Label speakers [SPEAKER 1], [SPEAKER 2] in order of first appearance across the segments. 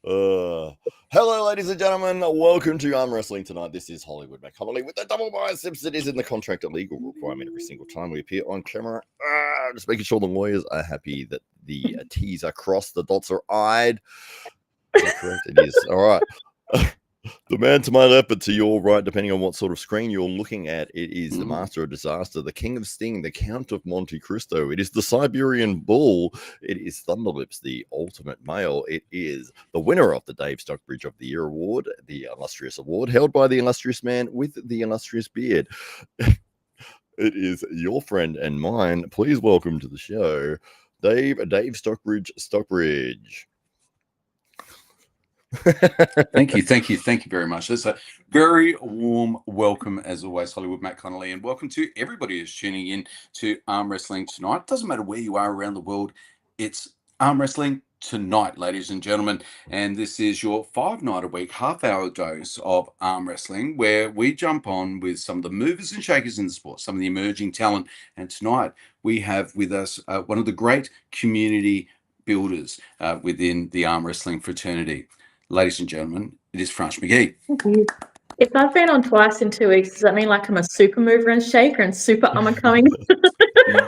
[SPEAKER 1] Uh, Hello, ladies and gentlemen. Welcome to Arm Wrestling Tonight. This is Hollywood Matt Connelly with the double biceps that is in the contract, a legal requirement every single time we appear on camera. Just making sure the lawyers are happy that the T's are crossed, the dots are I'd. Correct, it is. All right. The man to my left, but to your right, depending on what sort of screen you're looking at, it is the Master of Disaster, the King of Sting, the Count of Monte Cristo. It is the Siberian Bull. It is Thunderlips, the Ultimate Male. It is the winner of the Dave Stockbridge of the Year award, the illustrious award held by the illustrious man with the illustrious beard. It is your friend and mine. Please welcome to the show, Dave Stockbridge.
[SPEAKER 2] Thank you very much. That's a very warm welcome, as always, Hollywood Matt Connelly, and welcome to everybody who's tuning in to Arm Wrestling Tonight. Doesn't matter where you are around the world, it's Arm Wrestling Tonight, ladies and gentlemen, and this is your 5-night-a-week half-hour dose of arm wrestling, where we jump on with some of the movers and shakers in the sport, some of the emerging talent, and tonight we have with us one of the great community builders within the arm wrestling fraternity. Ladies and gentlemen, it is Franch McGee.
[SPEAKER 3] Thank you. If I've been on twice in 2 weeks, does that mean like I'm a super mover and shaker and super coming?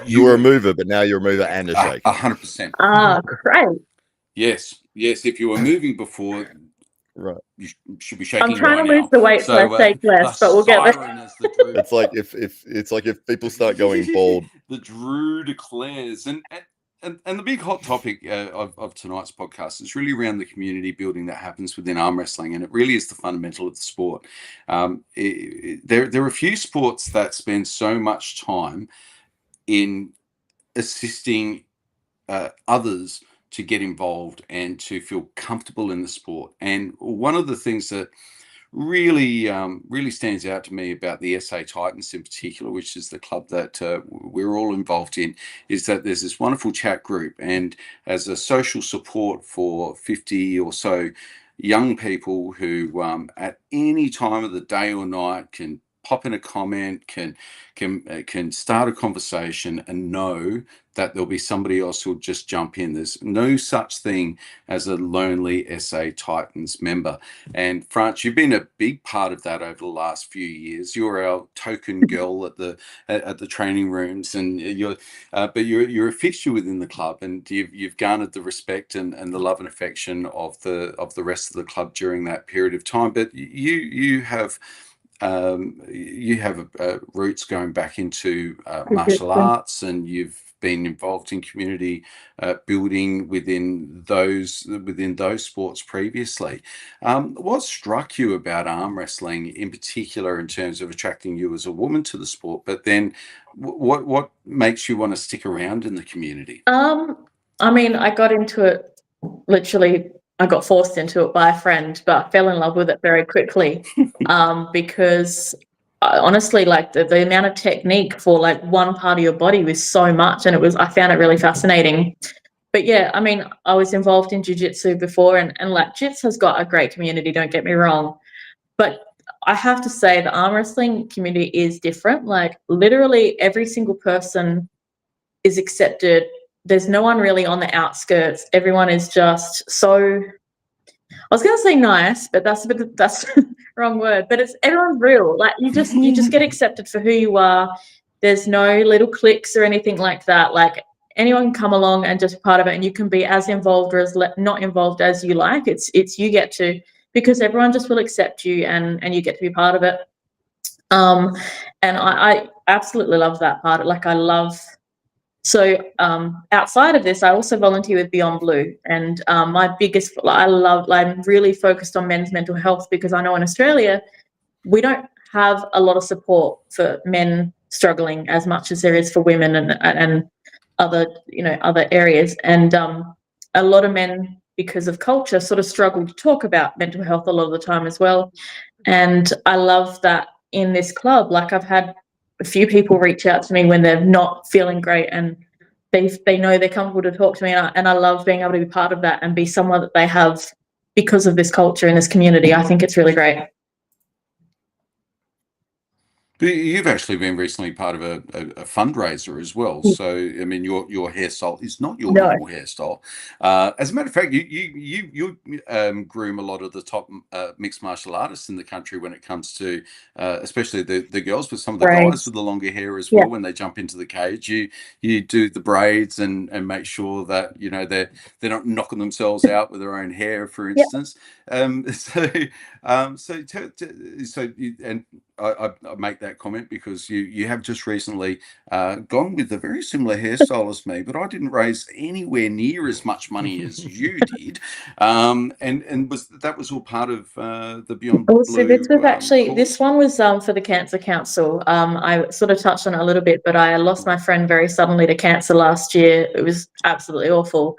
[SPEAKER 1] You were a mover, but now you're a mover and a shaker.
[SPEAKER 2] 100%.
[SPEAKER 3] Ah, great.
[SPEAKER 2] Yes. If you were moving before,
[SPEAKER 1] right,
[SPEAKER 2] you should be shaking.
[SPEAKER 3] I'm trying to lose the weight so I shake less, but we'll get there.
[SPEAKER 1] It's like if people start going bald.
[SPEAKER 2] The Drew declares, and the big hot topic of tonight's podcast is really around the community building that happens within arm wrestling, and it really is the fundamental of the sport. There are a few sports that spend so much time in assisting others to get involved and to feel comfortable in the sport. And one of the things that really stands out to me about the SA Titans in particular, which is the club that we're all involved in, is that there's this wonderful chat group, and as a social support for 50 or so young people who at any time of the day or night can pop in a comment, can start a conversation and know that there'll be somebody else who'll just jump in. There's no such thing as a lonely SA Titans member. And France, you've been a big part of that over the last few years. You're our token girl at the training rooms, and you're a fixture within the club, and you've garnered the respect and the love and affection of the rest of the club during that period of time. But you have roots going back into martial arts, and you've been involved in community building within those sports previously. What struck you about arm wrestling in particular in terms of attracting you as a woman to the sport? But then what makes you want to stick around in the community?
[SPEAKER 3] I mean, I got into it literally. I got forced into it by a friend, but fell in love with it very quickly because honestly, like the amount of technique for like one part of your body was so much, and I found it really fascinating. But yeah, I mean, I was involved in jiu-jitsu before, and like jits has got a great community, don't get me wrong. But I have to say the arm wrestling community is different. Like literally every single person is accepted. There's no one really on the outskirts. Everyone is just so, I was going to say nice, but that's the wrong word, but everyone's real. Like you just get accepted for who you are. There's no little cliques or anything like that. Like anyone can come along and just part of it, and you can be as involved or as not involved as you like. It's you get to, because everyone just will accept you, and you get to be part of it. And I absolutely love that part. Like I love. So outside of this, I also volunteer with Beyond Blue, and I'm really focused on men's mental health, because I know in Australia we don't have a lot of support for men struggling as much as there is for women and other areas, and a lot of men, because of culture, sort of struggle to talk about mental health a lot of the time as well. And I love that in this club, like I've had a few people reach out to me when they're not feeling great, and they know they're comfortable to talk to me, and I love being able to be part of that and be someone that they have because of this culture and this community. I think it's really great.
[SPEAKER 2] You've actually been recently part of a fundraiser as well. So, I mean, your hairstyle is not your
[SPEAKER 3] No.
[SPEAKER 2] normal hairstyle. As a matter of fact, you groom a lot of the top mixed martial artists in the country when it comes to, especially the girls, but some of the guys
[SPEAKER 3] Braids.
[SPEAKER 2] with the longer hair as
[SPEAKER 3] Yeah.
[SPEAKER 2] well. When they jump into the cage, you do the braids and make sure that they're not knocking themselves out with their own hair, for
[SPEAKER 3] Yeah.
[SPEAKER 2] instance. And I make that comment because you have just recently gone with a very similar hairstyle as me, but I didn't raise anywhere near as much money as you did, and that was all part of the Beyond Blue.
[SPEAKER 3] Also, this was actually
[SPEAKER 2] cause.
[SPEAKER 3] this one was for the Cancer Council. I sort of touched on it a little bit, but I lost my friend very suddenly to cancer last year. It was absolutely awful,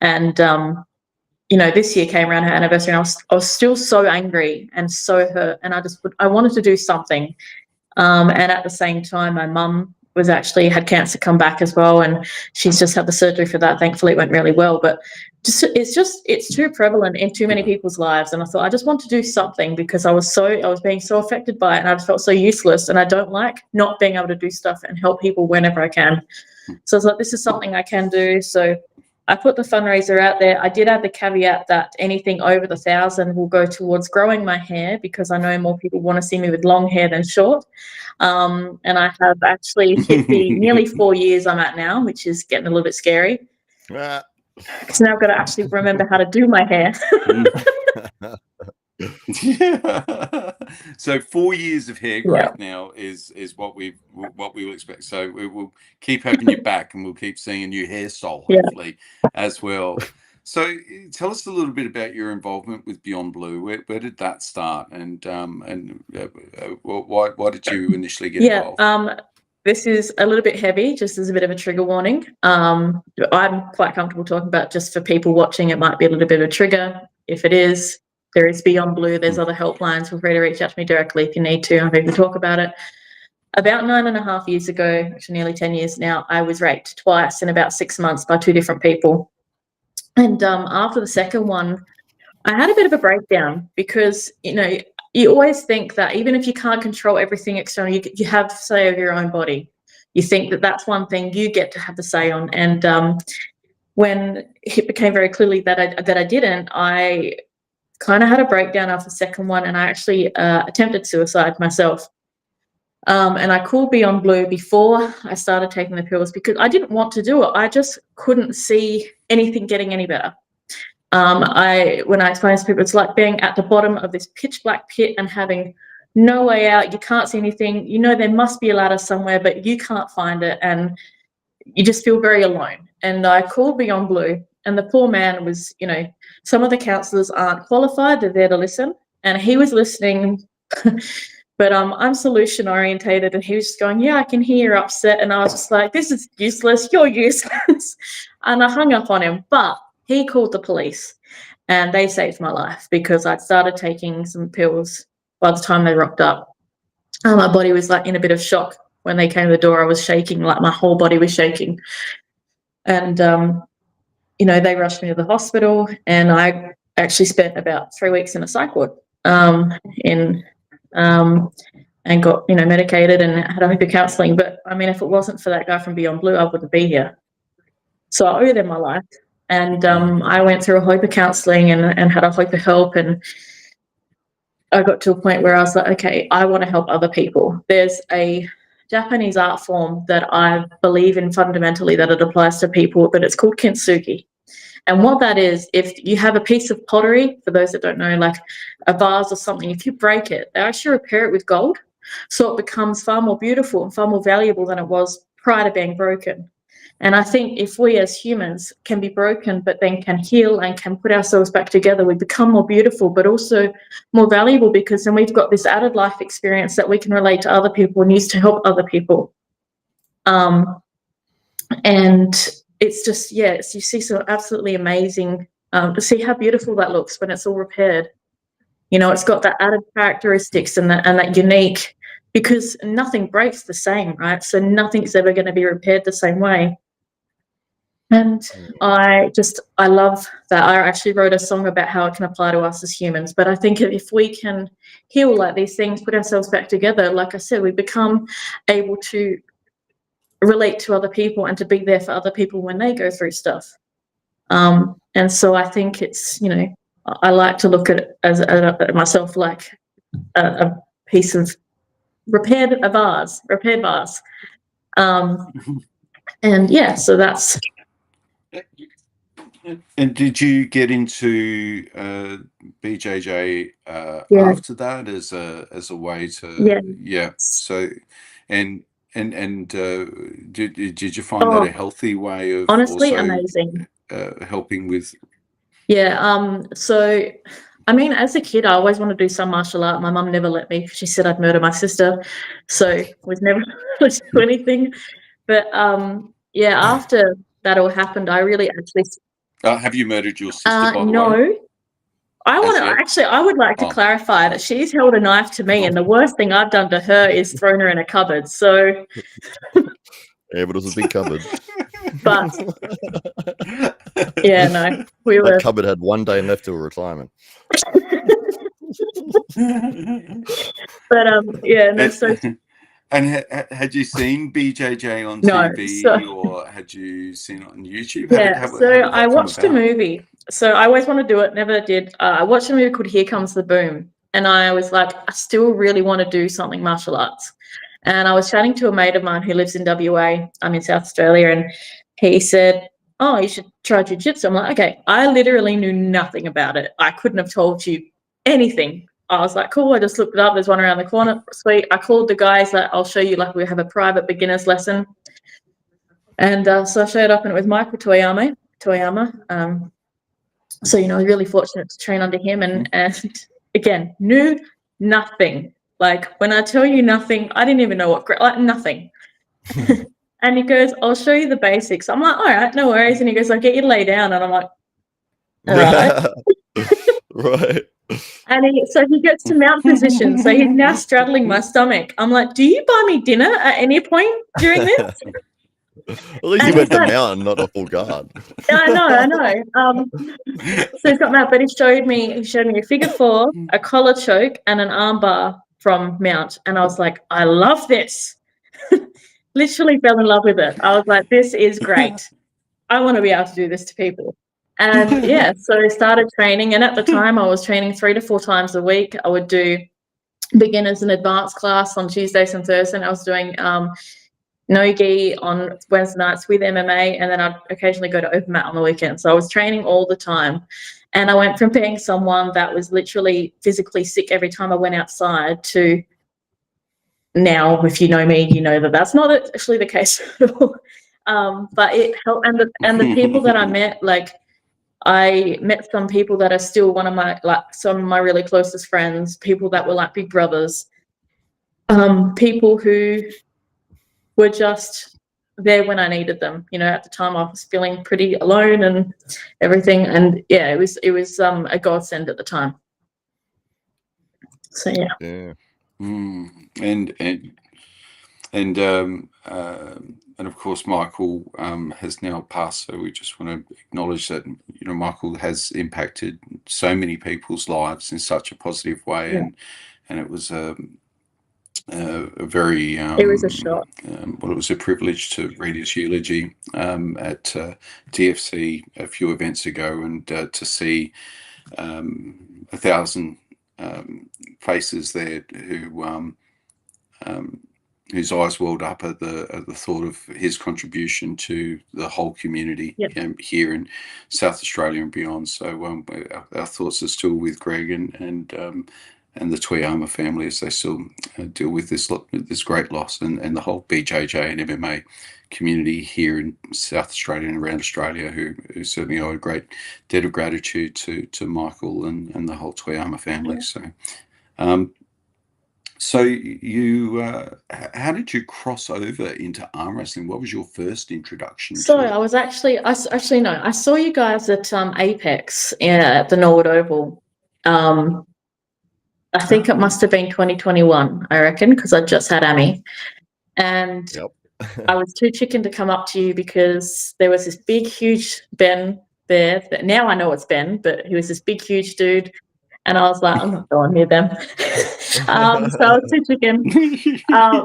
[SPEAKER 3] and this year came around her anniversary, and I was still so angry and so hurt, and I wanted to do something. And at the same time, my mum had cancer come back as well, and she's just had the surgery for that. Thankfully, it went really well, but it's too prevalent in too many people's lives. And I thought I just want to do something because I was being so affected by it, and I just felt so useless. And I don't like not being able to do stuff and help people whenever I can. So I was like, this is something I can do. So I put the fundraiser out there. I did add the caveat that anything over the 1,000 will go towards growing my hair because I know more people want to see me with long hair than short. And I have actually hit the nearly 4 years I'm at now, which is getting a little bit scary. Because now I've got to actually remember how to do my hair.
[SPEAKER 2] So 4 years of hair growth now is what we will expect. So we will keep having you back, and we'll keep seeing a new hairstyle hopefully as well. So tell us a little bit about your involvement with Beyond Blue. Where did that start, and why did you initially get involved?
[SPEAKER 3] This is a little bit heavy, just as a bit of a trigger warning. I'm quite comfortable talking about, just for people watching, it might be a little bit of a trigger. If it is, there is Beyond Blue. There's other helplines. Feel free to reach out to me directly if you need to. I'm happy to talk about it. About 9.5 years ago, actually nearly 10 years now, I was raped twice in about 6 months by 2 different people. And after the second one, I had a bit of a breakdown because, you always think that even if you can't control everything external, you have say over your own body. You think that that's one thing you get to have the say on. And when it became very clearly that I didn't, I kind of had a breakdown after the second one, and I actually attempted suicide myself. And I called Beyond Blue before I started taking the pills because I didn't want to do it. I just couldn't see anything getting any better. When I explain to people, it's like being at the bottom of this pitch black pit and having no way out. You can't see anything. There must be a ladder somewhere, but you can't find it, and you just feel very alone. And I called Beyond Blue, and the poor man was, some of the counsellors aren't qualified. They're there to listen, and he was listening. But I'm solution orientated, and he was just going, yeah, I can hear you're upset. And I was just like, this is useless. You're useless. And I hung up on him. But he called the police, and they saved my life because I'd started taking some pills by the time they rocked up. My body was like in a bit of shock. When they came to the door, I was shaking, like my whole body was shaking. And, they rushed me to the hospital, and I actually spent about 3 weeks in a psych ward and got, medicated and had a HOPA counselling. But, I mean, if it wasn't for that guy from Beyond Blue, I wouldn't be here. So I owe them my life. And I went through a HOPA counselling and had a HOPA help, and I got to a point where I was like, okay, I want to help other people. There's a Japanese art form that I believe in fundamentally that it applies to people, but it's called kintsugi. And what that is, if you have a piece of pottery, for those that don't know, like a vase or something, if you break it, they actually repair it with gold. So it becomes far more beautiful and far more valuable than it was prior to being broken. And I think if we as humans can be broken, but then can heal and can put ourselves back together, we become more beautiful, but also more valuable, because then we've got this added life experience that we can relate to other people and use to help other people. And it's just, you see some absolutely amazing, to see how beautiful that looks when it's all repaired. It's got that added characteristics and that unique, because nothing breaks the same, right? So nothing's ever going to be repaired the same way. And I love that. I actually wrote a song about how it can apply to us as humans. But I think if we can heal like these things, put ourselves back together, like I said, we become able to relate to other people and to be there for other people when they go through stuff. And so I think it's, I like to look at it as myself like a piece of repaired vase. And yeah, so that's.
[SPEAKER 2] And did you get into BJJ
[SPEAKER 3] Yeah.
[SPEAKER 2] after that as a way to So did you find that a healthy way of
[SPEAKER 3] honestly
[SPEAKER 2] also
[SPEAKER 3] amazing
[SPEAKER 2] helping with?
[SPEAKER 3] Yeah. So I mean, as a kid, I always wanted to do some martial art. My mum never let me. She said I'd murder my sister, so was never able to do anything. But yeah, after that all happened, I really actually.
[SPEAKER 2] Have you murdered your sister? By the way?
[SPEAKER 3] No. I would like to clarify that she's held a knife to me, and the worst thing I've done to her is thrown her in a cupboard. So.
[SPEAKER 1] Yeah, but it was a big cupboard.
[SPEAKER 3] But yeah, no,
[SPEAKER 1] that cupboard had one day left till retirement.
[SPEAKER 3] But yeah, no. So.
[SPEAKER 2] And had you seen BJJ on TV, or had you seen it on YouTube?
[SPEAKER 3] I watched a movie. So I always want to do it, never did. I watched a movie called Here Comes the Boom, and I was like, I still really want to do something martial arts. And I was chatting to a mate of mine who lives in WA. I'm in South Australia, and he said, "Oh, you should try jiu-jitsu." I'm like, okay. I literally knew nothing about it. I couldn't have told you anything. I was like, cool. I just looked it up. There's one around the corner. Sweet. I called the guys that I'll show you. Like, we have a private beginner's lesson. And so I showed up, and it was Michael Toyama. So I was really fortunate to train under him, and again, knew nothing. Like, when I tell you nothing, I didn't even know nothing. And he goes, "I'll show you the basics." I'm like, all right, no worries. And he goes, "I'll get you to lay down." And I'm like, all right.
[SPEAKER 1] Right.
[SPEAKER 3] And he gets to mount position. So he's now straddling my stomach. I'm like, "Do you buy me dinner at any point during this?"
[SPEAKER 1] At least he went to mount, not a full guard.
[SPEAKER 3] I know. So he's got that, but he showed me a figure four, a collar choke, and an arm bar from mount. And I was like, I love this. Literally fell in love with it. I was like, this is great. I want to be able to do this to people. And yeah, so I started training. And at the time, I was training 3 to 4 times a week. I would do beginners and advanced class on Tuesdays and Thursdays. And I was doing no-gi on Wednesday nights with MMA. And then I'd occasionally go to open mat on the weekend. So I was training all the time. And I went from being someone that was literally physically sick every time I went outside to now, if you know me, you know that that's not actually the case at all. But it helped. And the people that I met, like, I met some people that are still some of my really closest friends, people that were like big brothers, people who were just there when I needed them. At the time I was feeling pretty alone and everything. And yeah, it was a godsend at the time. So yeah.
[SPEAKER 1] Yeah.
[SPEAKER 2] And of course, Michael has now passed, so we just want to acknowledge that Michael has impacted so many people's lives in such a positive way, and it was a very
[SPEAKER 3] it was a shock.
[SPEAKER 2] It was a privilege to read his eulogy at TFC a few events ago, and to see 1,000 faces there whose eyes welled up at the thought of his contribution to the whole community here in South Australia and beyond. So our thoughts are still with Greg and the Toyama family as they still deal with this great loss, and the whole BJJ and MMA community here in South Australia and around Australia, who certainly owe a great debt of gratitude to Michael and the whole Toyama family. So you, how did you cross over into arm wrestling? What was your first introduction?
[SPEAKER 3] So I was I saw you guys at Apex at the Norwood Oval. I think it must have been 2021, I reckon, because I just had Amy. And I was too chicken to come up to you because there was this big, huge Ben there. That now I know it's Ben, but he was this big, huge dude. And I was like, I'm not going near them. So I was too chicken.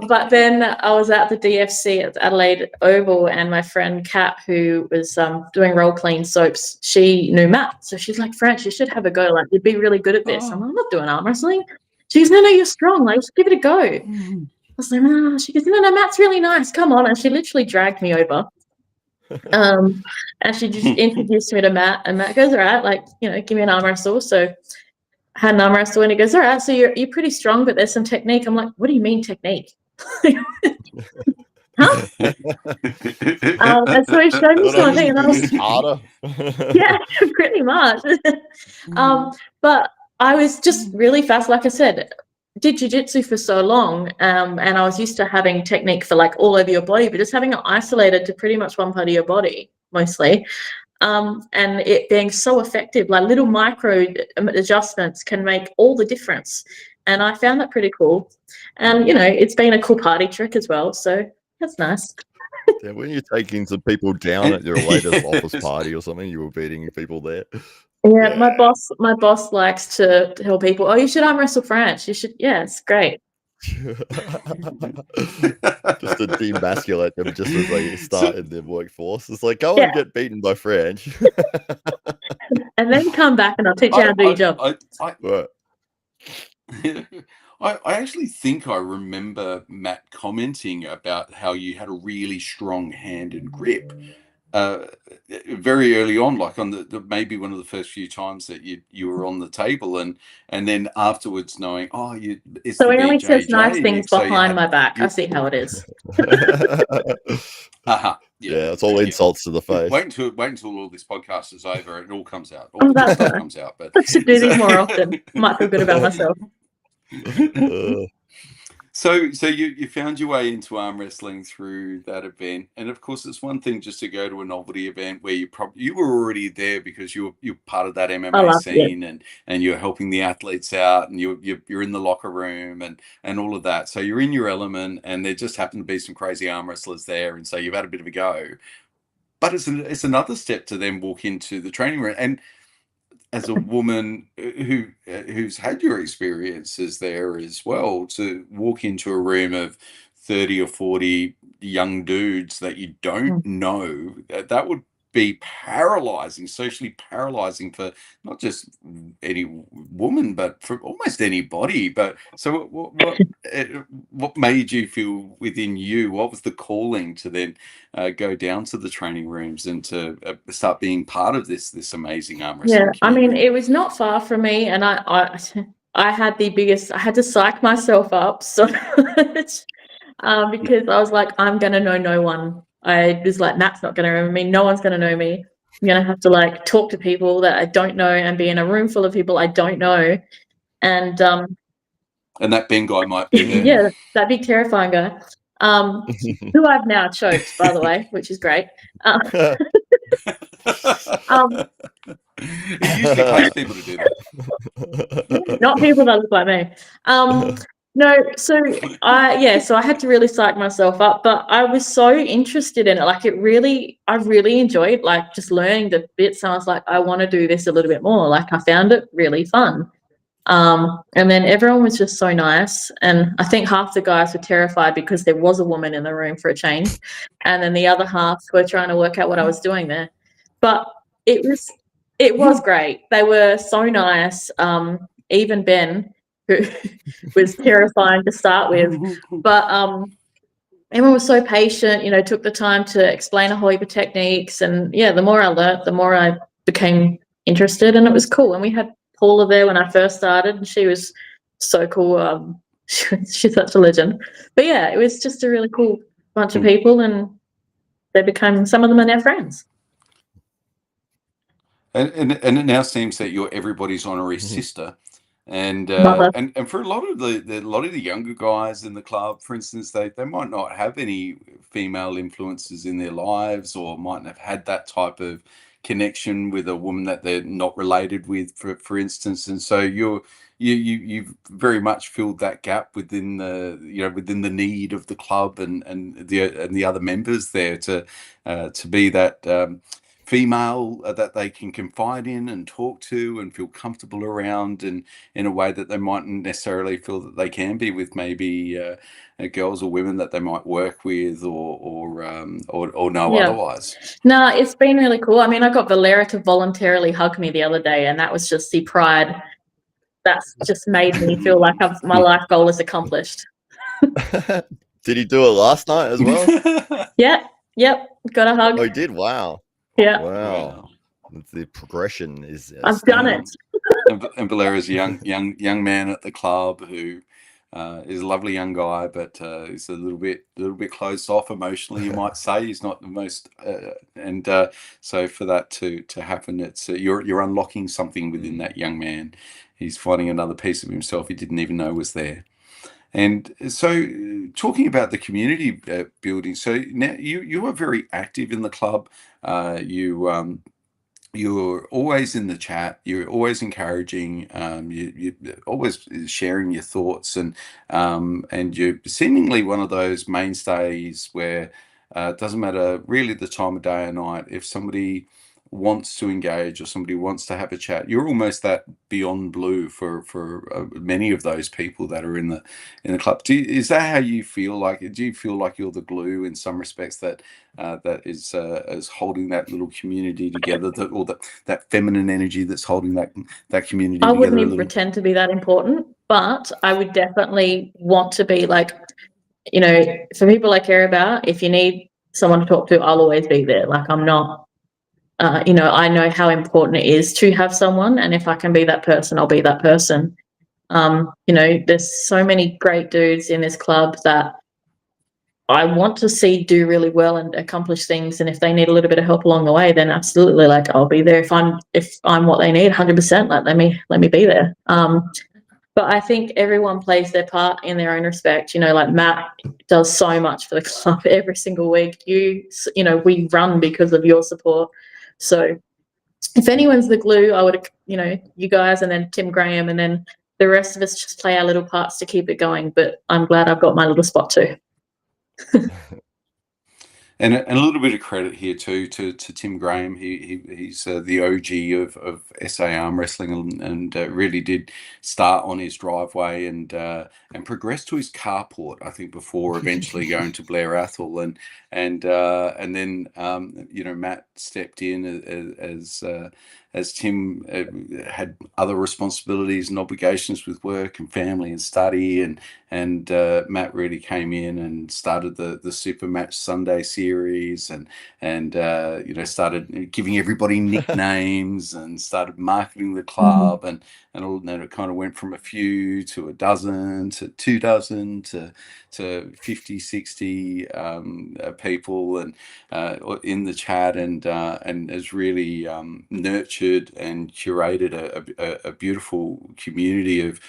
[SPEAKER 3] But then I was at the DFC at Adelaide Oval, and my friend Kat, who was doing roll clean soaps, she knew Matt. So she's like, Franch, you should have a go. Like, you'd be really good at this. I'm like, I'm not doing arm wrestling. She goes, no, you're strong. Like, just give it a go. I was like, oh. She goes, no, Matt's really nice. Come on. And she literally dragged me over. And she just introduced me to Matt, and Matt goes, all right, like, give me an arm wrestle. So I had an arm wrestle, and he goes, all right, so you're pretty strong, but there's some technique. I'm like, what do you mean technique? Huh? And so he showed me something, and I was
[SPEAKER 1] harder.
[SPEAKER 3] Yeah, pretty much. But I was just really fast. Like I said, did jiu-jitsu for so long, and I was used to having technique for like all over your body, but just having it isolated to pretty much one part of your body mostly. And it being so effective, like little micro adjustments can make all the difference. And I found that pretty cool. And, it's been a cool party trick as well. So that's nice.
[SPEAKER 1] Yeah, when you're taking some people down at your latest office party or something, you were beating people there.
[SPEAKER 3] Yeah, my boss likes to tell people, oh, you should arm wrestle Franch. You should, yeah, it's great.
[SPEAKER 1] Just to demasculate them just as they start in their workforce. It's like, go and get beaten by French.
[SPEAKER 3] And then come back and I'll teach you how to do your job.
[SPEAKER 2] I actually think I remember Matt commenting about how you had a really strong hand and grip very early on, like on the maybe one of the first few times that you were on the table, and then afterwards knowing, it's
[SPEAKER 3] so
[SPEAKER 2] the
[SPEAKER 3] he only
[SPEAKER 2] BJJ,
[SPEAKER 3] says nice things
[SPEAKER 2] so
[SPEAKER 3] behind my back. I see how it is.
[SPEAKER 1] Yeah, it's all insults to the face.
[SPEAKER 2] Wait until all this podcast is over and it all comes out. Comes out. But
[SPEAKER 3] I should do these more often. Might feel good about myself.
[SPEAKER 2] So you found your way into arm wrestling through that event, and of course it's one thing just to go to a novelty event where you were already there because you're part of that MMA scene, and you're helping the athletes out, and you're in the locker room and all of that. So you're in your element, and there just happen to be some crazy arm wrestlers there, and so you've had a bit of a go. But it's another step to then walk into the training room, and as a woman who's had your experiences there as well, to walk into a room of 30 or 40 young dudes that you don't know, that would be paralyzing, socially paralyzing for not just any woman, but for almost anybody. But so what made you feel within you? What was the calling to then go down to the training rooms and to start being part of this amazing arm wrestling community?
[SPEAKER 3] I mean, it was not far from me, and I had I had to psych myself up so much because I was like, I'm gonna know no one. I was like, Matt's not going to remember me. No one's going to know me. I'm going to have to like talk to people that I don't know and be in a room full of people I don't know. And
[SPEAKER 2] that Ben guy might be there.
[SPEAKER 3] Yeah, that big terrifying guy. Who I've now choked, by the way, which is great.
[SPEAKER 2] He usually pays people to do that.
[SPEAKER 3] Not people that look like me. No, so I had to really psych myself up, but I was so interested in it. Like I really enjoyed like just learning the bits. And I was like, I want to do this a little bit more. Like I found it really fun. And then everyone was just so nice. And I think half the guys were terrified because there was a woman in the room for a change. And then the other half were trying to work out what I was doing there. But it was great. They were so nice. Even Ben, who was terrifying to start with, but everyone was so patient, took the time to explain a whole heap of techniques, and the more I learnt, the more I became interested, and it was cool. And we had Paula there when I first started, and she was so cool. She's such a legend. But it was just a really cool bunch of people, and some of them are now friends.
[SPEAKER 2] And it now seems that you're everybody's honorary sister. And for a lot of the younger guys in the club, for instance, they might not have any female influences in their lives, or mightn't have had that type of connection with a woman that they're not related with, for instance. And so you've very much filled that gap within the need of the club and the other members there to be that female that they can confide in and talk to and feel comfortable around, and in a way that they mightn't necessarily feel that they can be with maybe girls or women that they might work with or know otherwise.
[SPEAKER 3] No, it's been really cool. I mean, I got Valera to voluntarily hug me the other day, and that was just the pride. That's just made me feel like my life goal is accomplished.
[SPEAKER 1] Did he do it last night as well?
[SPEAKER 3] Yep. Got a hug.
[SPEAKER 1] Oh, he did? Wow.
[SPEAKER 3] Yeah.
[SPEAKER 1] Wow. The progression is.
[SPEAKER 3] I've done it.
[SPEAKER 2] And Valera's a young man at the club who is a lovely young guy, but he's a little bit closed off emotionally, you might say. He's not the most, so for that to happen, it's you're unlocking something within that young man. He's finding another piece of himself he didn't even know was there. And so, talking about the community building, so now you are very active in the club. You're always in the chat. You're always encouraging. You're always sharing your thoughts, and you're seemingly one of those mainstays where it doesn't matter really the time of day or night. If somebody wants to engage or somebody wants to have a chat, you're almost that beyond blue for many of those people that are in the club. Is that how you feel? Like, do you feel like you're the glue in some respects that is holding that little community together, that feminine energy that's holding that community together?
[SPEAKER 3] I wouldn't even pretend to be that important, but I would definitely want to be like, for people I care about, if you need someone to talk to, I'll always be there. Like, I'm not, I know how important it is to have someone, and if I can be that person, I'll be that person. There's so many great dudes in this club that I want to see do really well and accomplish things, and if they need a little bit of help along the way, then absolutely, like, I'll be there. If I'm what they need, 100%, like, let me be there. But I think everyone plays their part in their own respect. Like Matt does so much for the club every single week. We run because of your support. So if anyone's the glue, I would, you guys, and then Tim Graham, and then the rest of us just play our little parts to keep it going. But I'm glad I've got my little spot too.
[SPEAKER 2] And a little bit of credit here too to Tim Graham. He's the OG of SA arm wrestling, and really did start on his driveway and progress to his carport, I think, before eventually going to Blair Athol, and then Matt stepped in as Tim had other responsibilities and obligations with work and family and study, and Matt really came in and started the Super Match Sunday series, and started giving everybody nicknames and started marketing the club, and then it kind of went from a few to a dozen to 2 dozen to 50, 60 people and in the chat, and has really nurtured and curated a beautiful community of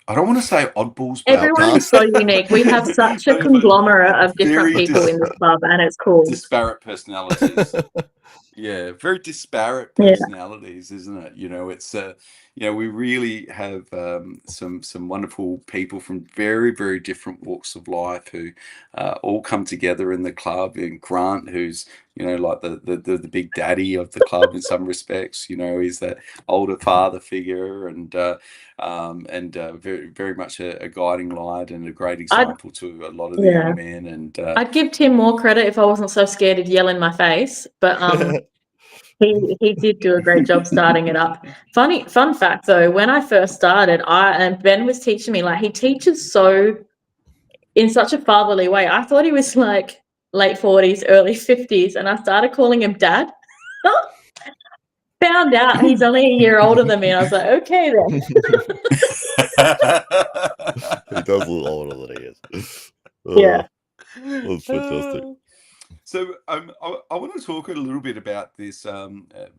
[SPEAKER 2] I don't want to say oddballs, but
[SPEAKER 3] everyone's so unique. We have such a conglomerate of different people in the club, and it's cool.
[SPEAKER 2] Disparate personalities. Yeah, very disparate personalities, isn't it? It's we really have some wonderful people from very, very different walks of life who all come together in the club. And Grant, who's like the big daddy of the club in some respects, he's that older father figure, and very, very much a guiding light and a great example to a lot of the young men. And
[SPEAKER 3] I'd give Tim more credit if I wasn't so scared he'd yell in my face, but he did do a great job starting it up. Fun fact though, when I first started, and Ben was teaching me, like, he teaches in such a fatherly way. I thought he was like late 40s, early 50s, and I started calling him Dad. Found out he's only a year older than me, and I was like, okay then.
[SPEAKER 1] He does look older than he is.
[SPEAKER 3] Yeah.
[SPEAKER 1] That's fantastic.
[SPEAKER 2] So I want to talk a little bit about this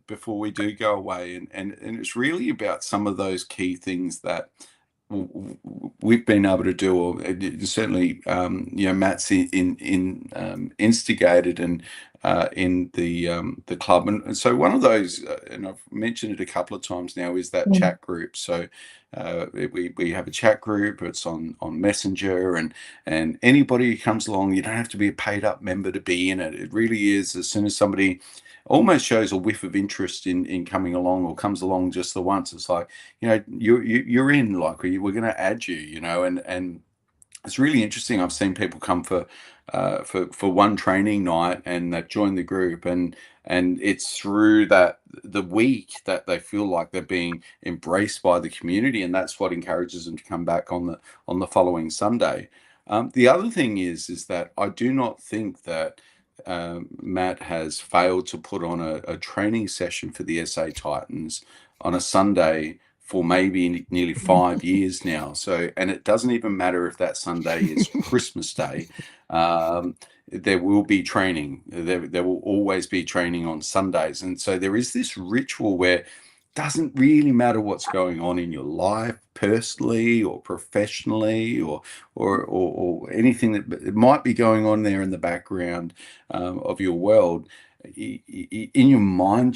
[SPEAKER 2] before we do go away, and it's really about some of those key things that we've been able to do, or certainly Matt's instigated in the club. And so one of those, and I've mentioned it a couple of times now, is that chat group. So we have a chat group. It's on Messenger, and anybody who comes along, you don't have to be a paid up member to be in it. It really is, as soon as somebody almost shows a whiff of interest in coming along, or comes along just the once, it's like, you're in, like, we're going to add you, and it's really interesting. I've seen people come for one training night, and they've joined the group, and it's through the week that they feel like they're being embraced by the community, and that's what encourages them to come back on the following Sunday. The other thing is that I do not think that Matt has failed to put on a training session for the SA Titans on a Sunday for maybe nearly 5 years now. So, and it doesn't even matter if that Sunday is Christmas Day. There will be training. There will always be training on Sundays. And so there is this ritual where it doesn't really matter what's going on in your life, personally or professionally, or anything that might be going on there in the background of your world. In your mind,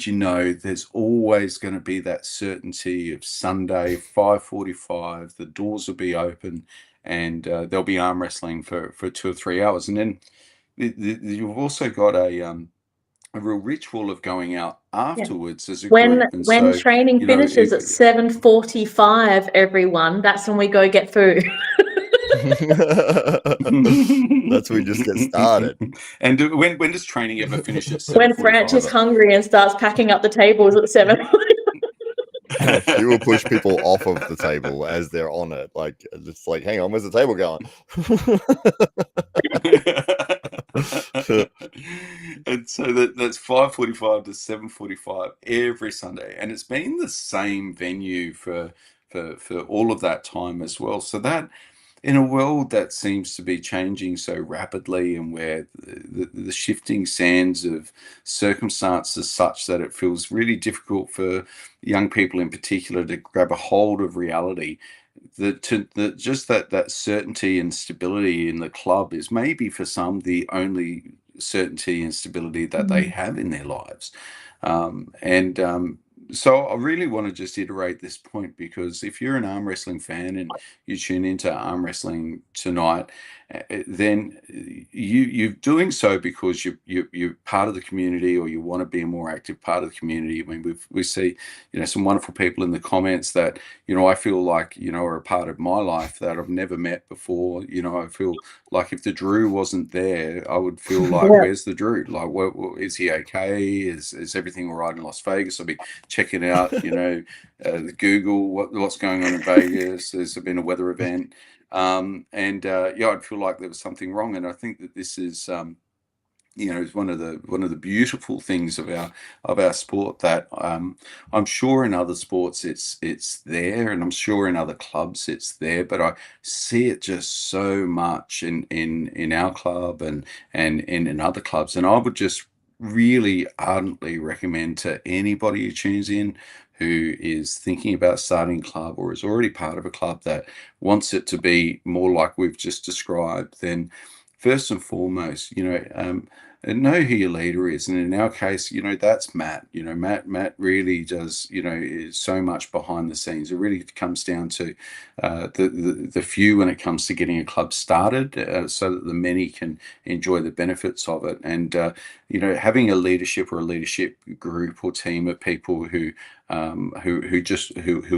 [SPEAKER 2] there's always going to be that certainty of Sunday 5:45. The doors will be open, and there'll be arm wrestling for 2 or 3 hours, and then you've also got a real ritual of going out afterwards as a group. And
[SPEAKER 3] When
[SPEAKER 2] so,
[SPEAKER 3] training finishes at 7:45, everyone, that's when we go get food.
[SPEAKER 1] That's when we just get started.
[SPEAKER 2] And when does training ever finish at 7:45?
[SPEAKER 3] When Franch is hungry and starts packing up the tables at 7.
[SPEAKER 1] And he will push people off of the table as they're on it. Like, it's like, hang on, where's the table going?
[SPEAKER 2] And so that's 5:45 to 7:45 every Sunday, and it's been the same venue for all of that time as well. So that, in a world that seems to be changing so rapidly, and where the shifting sands of circumstance is such that it feels really difficult for young people in particular to grab a hold of reality, that certainty and stability in the club is maybe for some the only certainty and stability that they have in their lives. So I really want to just iterate this point, because if you're an arm wrestling fan and you tune into arm wrestling tonight, then you're doing so because you're part of the community, or you want to be a more active part of the community. I mean, we see some wonderful people in the comments that I feel like are a part of my life that I've never met before. I feel like if the Drew wasn't there, I would feel like, where's the Drew? Like, is he okay? Is everything all right in Las Vegas? I'll be checking out the Google what's going on in Vegas. There's been a weather event. I'd feel like there was something wrong, and I think that this is is one of the beautiful things of our sport, that I'm sure in other sports it's there, and I'm sure in other clubs it's there, but I see it just so much in our club and in other clubs. And I would just really ardently recommend to anybody who tunes in, who is thinking about starting a club, or is already part of a club that wants it to be more like we've just described, then first and foremost, and know who your leader is. And in our case, that's Matt. Matt really does, is so much behind the scenes. It really comes down to the few when it comes to getting a club started, so that the many can enjoy the benefits of it. And having a leadership, or a leadership group or team of people who are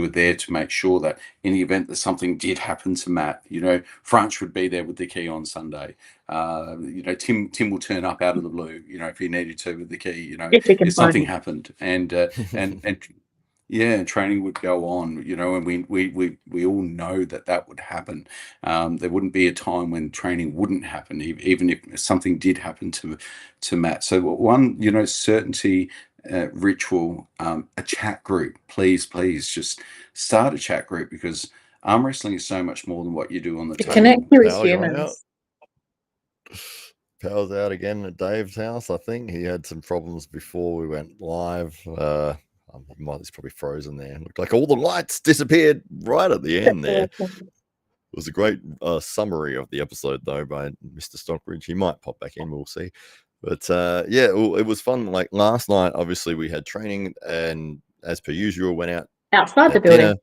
[SPEAKER 2] there to make sure that in the event that something did happen to Matt, Franch would be there with the key on Sunday. Tim will turn up out of the blue, if he needed to with the key, if something happened, and training would go on, and we all know that would happen. There wouldn't be a time when training wouldn't happen, even if something did happen to Matt. So one, certainty, ritual, a chat group. Please just start a chat group, because arm wrestling is so much more than what you do on the table.
[SPEAKER 3] Connect you as
[SPEAKER 1] Power going out.
[SPEAKER 3] humans.
[SPEAKER 1] Power's out again at Dave's house. I think he had some problems before we went live. He's probably frozen there. Looked like all the lights disappeared right at the end there. It was a great summary of the episode, though, by Mr. Stockbridge. He might pop back in. We'll see. But yeah, it was fun. Like last night, obviously we had training, and as per usual, went out
[SPEAKER 3] Outside the
[SPEAKER 1] at
[SPEAKER 3] building.
[SPEAKER 1] dinner.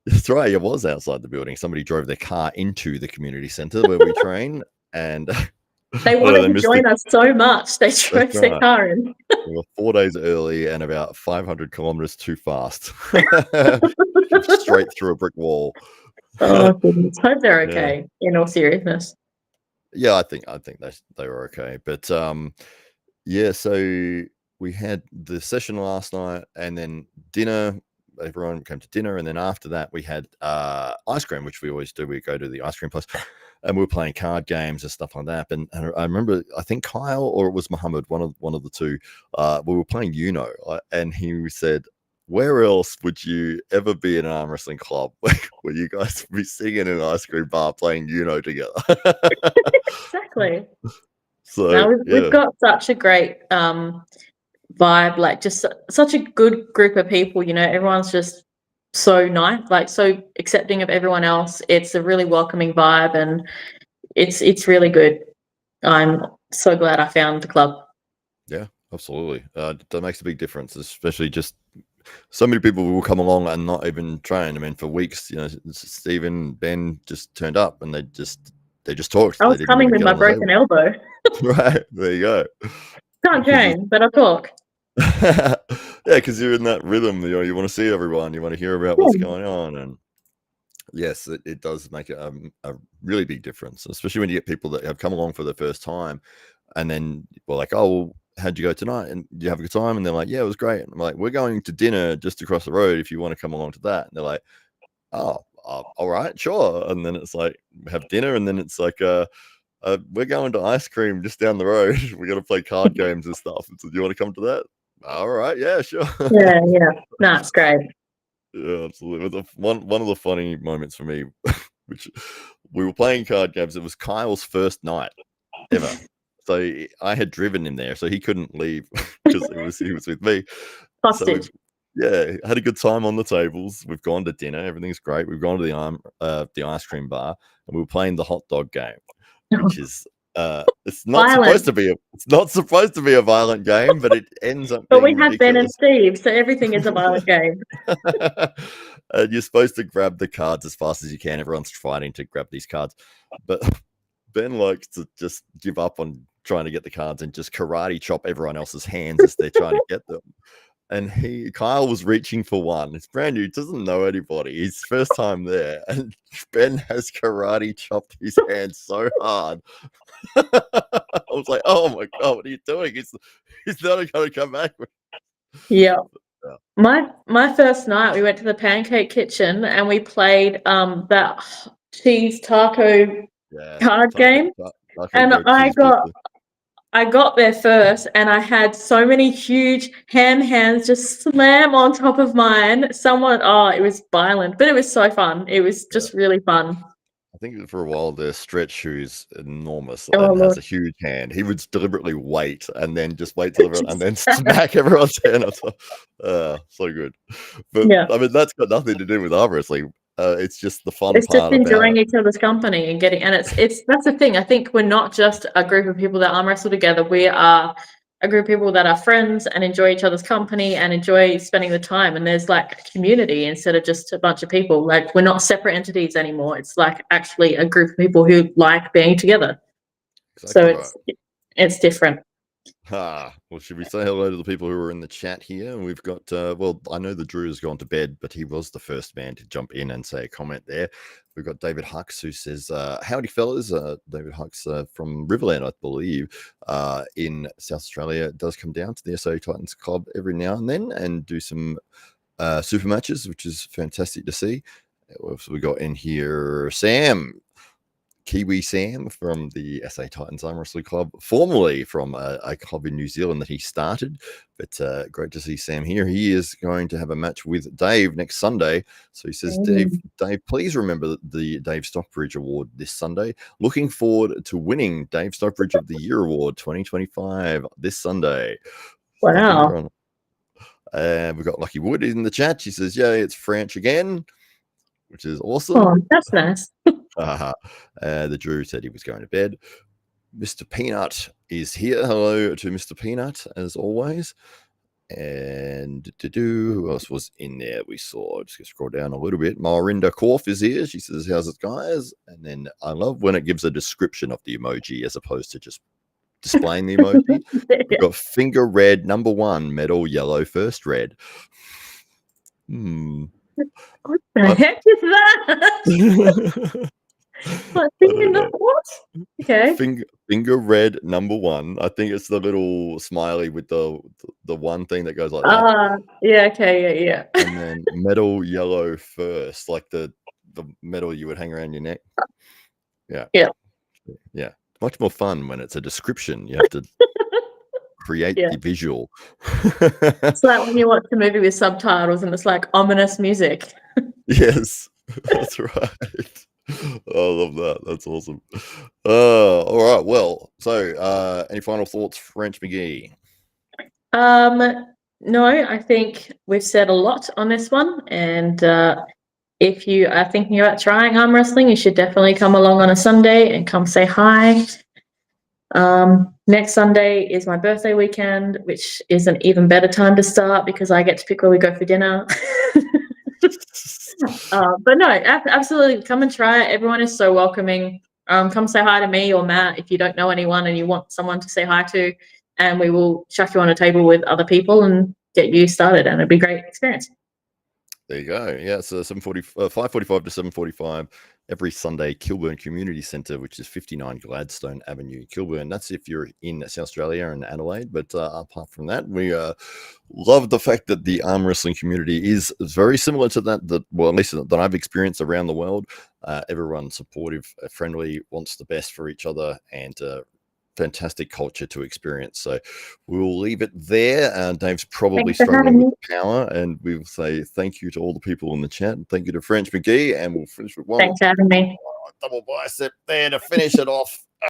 [SPEAKER 1] That's right. It was outside the building. Somebody drove their car into the community center where we train, and
[SPEAKER 3] They wanted to
[SPEAKER 1] missed
[SPEAKER 3] join us so much. They drove
[SPEAKER 1] That's
[SPEAKER 3] their
[SPEAKER 1] right.
[SPEAKER 3] car in.
[SPEAKER 1] We were 4 days early and about 500 kilometers too fast. Straight through a brick wall.
[SPEAKER 3] Oh goodness. Hope they're
[SPEAKER 1] Yeah.
[SPEAKER 3] okay, in all seriousness.
[SPEAKER 1] Yeah, I think they were okay. But yeah, so we had the session last night and then dinner. Everyone came to dinner, and then after that we had ice cream, which we always do. We go to the ice cream place, and we were playing card games and stuff like that. And I remember, I think Kyle or it was Muhammad, one of the two. We were playing Uno, and he said, "Where else would you ever be in an arm wrestling club where you guys would be sitting in an ice cream bar playing Uno together?"
[SPEAKER 3] Exactly.
[SPEAKER 1] So
[SPEAKER 3] Now
[SPEAKER 1] yeah.
[SPEAKER 3] we've got such a great vibe, like just such a good group of people. You know, everyone's just so nice, like so accepting of everyone else. It's a really welcoming vibe, and it's really good. I'm so glad I found the club.
[SPEAKER 1] Yeah, absolutely. That makes a big difference, especially just so many people will come along and not even train. I mean, for weeks, you know, Stephen, Ben just turned up and they just talked.
[SPEAKER 3] I was coming with my broken elbow.
[SPEAKER 1] Right, there you go.
[SPEAKER 3] Can't train, but I talk.
[SPEAKER 1] Yeah, because you're in that rhythm. You know, you want to see everyone, you want to hear about what's going on, and yes, it does make a really big difference, especially when you get people that have come along for the first time, and then we're like, "Oh, well, how'd you go tonight? And do you have a good time?" And they're like, "Yeah, it was great." And I'm like, "We're going to dinner just across the road if you want to come along to that." And they're like, "Oh, all right, sure." And then it's like, we have dinner, and then it's like, we're going to ice cream just down the road. We're going to play card games and stuff. So do you want to come to that? All right, yeah, sure.
[SPEAKER 3] Yeah. No, it's great.
[SPEAKER 1] Yeah, absolutely. One of the funny moments for me, which we were playing card games. It was Kyle's first night ever. So I had driven him there, so he couldn't leave because he was with me.
[SPEAKER 3] Hostage.
[SPEAKER 1] So had a good time on the tables. We've gone to dinner. Everything's great. We've gone to the ice cream bar, and we were playing the hot dog game, which is it's not supposed to be a violent game, but it ends up
[SPEAKER 3] but
[SPEAKER 1] being
[SPEAKER 3] we have Ben and
[SPEAKER 1] ridiculous.
[SPEAKER 3] Steve, so everything is a violent game.
[SPEAKER 1] And you're supposed to grab the cards as fast as you can. Everyone's fighting to grab these cards, but Ben likes to just give up on trying to get the cards and just karate chop everyone else's hands as they're trying to get them. And Kyle was reaching for one. It's brand new, doesn't know anybody. He's first time there, and Ben has karate chopped his hands so hard. I was like, "Oh my god, what are you doing? He's not going to come back."
[SPEAKER 3] Yeah. My first night, we went to the Pancake Kitchen and we played that cheese taco card game, and I got there first, and I had so many huge ham hands just slam on top of mine. It was violent, but it was so fun. It was just really fun.
[SPEAKER 1] I think for a while there, Stretch, who's enormous
[SPEAKER 3] Oh,
[SPEAKER 1] and has
[SPEAKER 3] Lord.
[SPEAKER 1] a huge hand, he would deliberately wait and then just wait till everyone and then smack everyone's hand up. So good. But
[SPEAKER 3] Yeah.
[SPEAKER 1] I mean, that's got nothing to do with arm wrestling. It's just the fun
[SPEAKER 3] It's
[SPEAKER 1] part
[SPEAKER 3] just enjoying
[SPEAKER 1] about it.
[SPEAKER 3] each other's company and it's that's the thing. I think we're not just a group of people that arm wrestle together. We are a group of people that are friends and enjoy each other's company and enjoy spending the time. And there's like a community instead of just a bunch of people. Like, we're not separate entities anymore. It's like actually a group of people who like being together.
[SPEAKER 1] Exactly
[SPEAKER 3] So it's different.
[SPEAKER 1] Well, should we say hello to the people who are in the chat here? And we've got, well, I know the Drew has gone to bed, but he was the first man to jump in and say a comment there. We've got David Hux, who says, howdy fellas. David Hux from Riverland, I believe, in South Australia, does come down to the SA Titans Club every now and then and do some super matches, which is fantastic to see. So we got in here Sam, Kiwi Sam from the SA Titans Arm Wrestling Club, formerly from a club in New Zealand that he started. But great to see Sam here. He is going to have a match with Dave next Sunday. So he says, Dave, please remember the Dave Stockbridge Award this Sunday. Looking forward to winning Dave Stockbridge of the Year Award 2025 this Sunday.
[SPEAKER 3] Wow.
[SPEAKER 1] We've got Lucky Wood in the chat. She says, yeah, it's Franch again, which is awesome.
[SPEAKER 3] Oh, that's nice.
[SPEAKER 1] The Drew said he was going to bed. Mr. Peanut is here. Hello to Mr. Peanut, as always. And who else was in there? We saw, just gonna scroll down a little bit. Marinda Korf is here. She says, "How's it, guys?" And then I love when it gives a description of the emoji as opposed to just displaying the emoji. We've got finger red, number 1, medal yellow, first red.
[SPEAKER 3] What the heck is that? What, what? Okay.
[SPEAKER 1] Finger red, number 1. I think it's the little smiley with the one thing that goes like that.
[SPEAKER 3] Yeah, okay, yeah.
[SPEAKER 1] And then medal yellow first, like the medal you would hang around your neck. Yeah. Much more fun when it's a description. You have to create the visual.
[SPEAKER 3] It's like when you watch a movie with subtitles and it's like ominous music.
[SPEAKER 1] Yes, that's right. I love that. That's awesome. All right. Well, so any final thoughts, Franch McGee?
[SPEAKER 3] No, I think we've said a lot on this one, and if you are thinking about trying arm wrestling, you should definitely come along on a Sunday and come say hi. Next Sunday is my birthday weekend, which is an even better time to start because I get to pick where we go for dinner. But no, absolutely come and try it. Everyone is so welcoming. Come say hi to me or Matt if you don't know anyone and you want someone to say hi to, and we will chuck you on a table with other people and get you started, and it'll be a great experience.
[SPEAKER 1] There you go. Yeah, so 5:45 to 7:45 every Sunday, Kilburn Community Centre, which is 59 Gladstone Avenue, Kilburn. That's if you're in South Australia and Adelaide. But apart from that, we love the fact that the arm wrestling community is very similar to that, well, at least that I've experienced around the world. Everyone's supportive, friendly, wants the best for each other, and fantastic culture to experience. So we'll leave it there. Dave's probably struggling with the power, and we'll say thank you to all the people in the chat, and thank you to Franch McGee, and we'll finish with one.
[SPEAKER 3] Thanks for having me.
[SPEAKER 1] Double bicep there to finish it off.